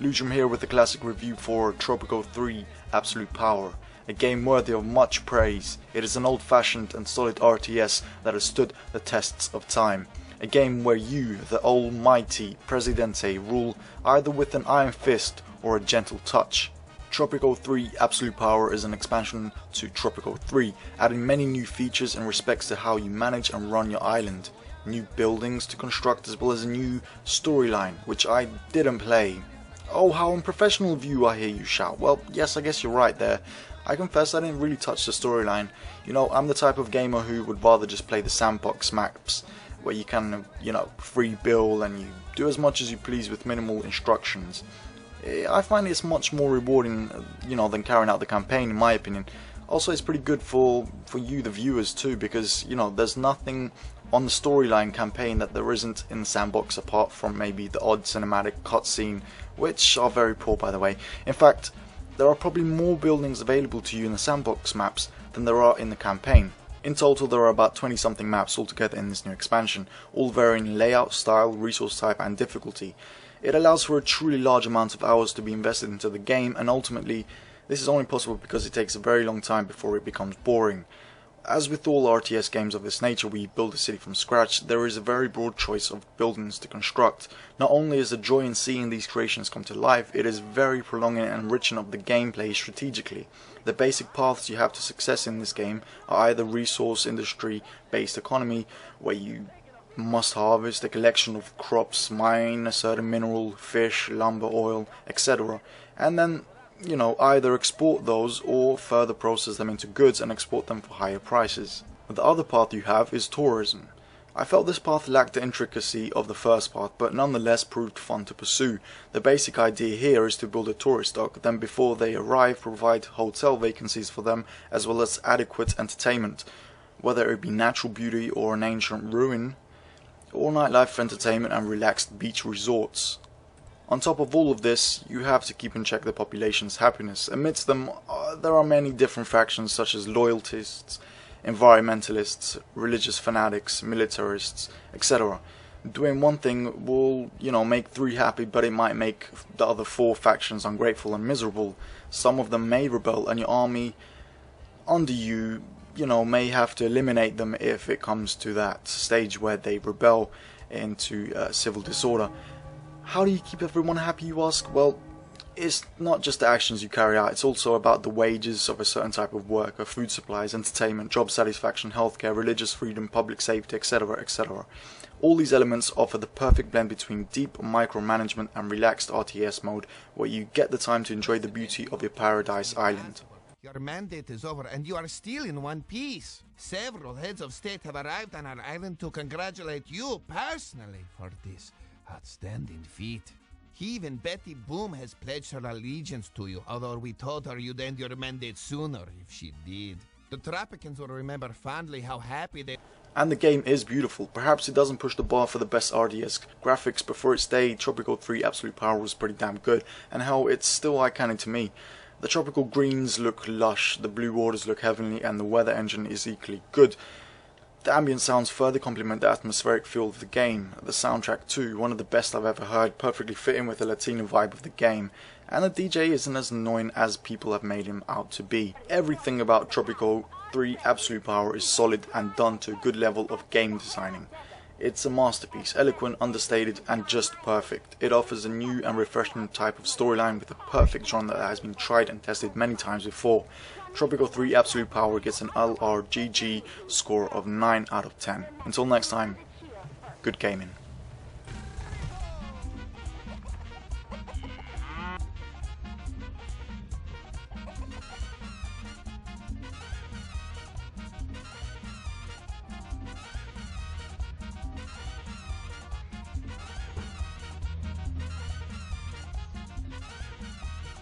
Lujum here with the classic review for Tropico 3 Absolute Power, a game worthy of much praise. It is an old-fashioned and solid RTS that has stood the tests of time. A game where you, the almighty Presidente, rule either with an iron fist or a gentle touch. Tropico 3 Absolute Power is an expansion to Tropico 3, adding many new features in respects to how you manage and run your island. New buildings to construct as well as a new storyline, which I didn't play. Oh, how unprofessional of you, I hear you shout. Well, yes, I guess you're right there. I confess I didn't really touch the storyline. You know, I'm the type of gamer who would rather just play the Sandbox Maps, where you can, free build and you do as much as you please with minimal instructions. I find it's much more rewarding, than carrying out the campaign, in my opinion. Also, it's pretty good for you, the viewers, too, because, there's nothing on the storyline campaign that there isn't in the Sandbox apart from maybe the odd cinematic cutscene, which are very poor, by the way. In fact, there are probably more buildings available to you in the Sandbox maps than there are in the campaign. In total, there are about 20 something maps altogether in this new expansion, all varying in layout, style, resource type and difficulty. It allows for a truly large amount of hours to be invested into the game, and ultimately this is only possible because it takes a very long time before it becomes boring. As with all RTS games of this nature where you build a city from scratch, there is a very broad choice of buildings to construct. Not only is the joy in seeing these creations come to life, it is very prolonging and enriching of the gameplay strategically. The basic paths you have to success in this game are either resource industry based economy, where you must harvest a collection of crops, mine a certain mineral, fish, lumber, oil, etc. and then either export those or further process them into goods and export them for higher prices. The other path you have is tourism. I felt this path lacked the intricacy of the first path, but nonetheless proved fun to pursue. The basic idea here is to build a tourist dock, then before they arrive provide hotel vacancies for them as well as adequate entertainment, whether it be natural beauty or an ancient ruin, or nightlife entertainment and relaxed beach resorts. On top of all of this, you have to keep in check the population's happiness. Amidst them, there are many different factions such as loyalists, environmentalists, religious fanatics, militarists, etc. Doing one thing will, make 3 happy, but it might make the other 4 factions ungrateful and miserable. Some of them may rebel, and your army under you, may have to eliminate them if it comes to that stage where they rebel into civil disorder. How do you keep everyone happy, you ask? Well, it's not just the actions you carry out, it's also about the wages of a certain type of worker, food supplies, entertainment, job satisfaction, healthcare, religious freedom, public safety, etc, etc. All these elements offer the perfect blend between deep micromanagement and relaxed RTS mode, where you get the time to enjoy the beauty of your paradise island. Your mandate is over and you are still in one piece. Several heads of state have arrived on our island to congratulate you personally for this outstanding feat. Even Betty Boom has pledged her allegiance to you, although we told her you'd end your mandate sooner if she did. The Tropicans will remember fondly how happy they... And the game is beautiful. Perhaps it doesn't push the bar for the best RTS graphics, but for its day, Tropico 3 Absolute Power was pretty damn good, and hell, it's still iconic to me. The tropical greens look lush, the blue waters look heavenly, and the weather engine is equally good. The ambient sounds further complement the atmospheric feel of the game. The soundtrack too, one of the best I've ever heard, perfectly fitting with the Latino vibe of the game. And the DJ isn't as annoying as people have made him out to be. Everything about Tropico 3 Absolute Power is solid and done to a good level of game designing. It's a masterpiece, eloquent, understated, and just perfect. It offers a new and refreshing type of storyline with a perfect genre that has been tried and tested many times before. Tropico 3 Absolute Power gets an LRGG score of 9 out of 10. Until next time, good gaming.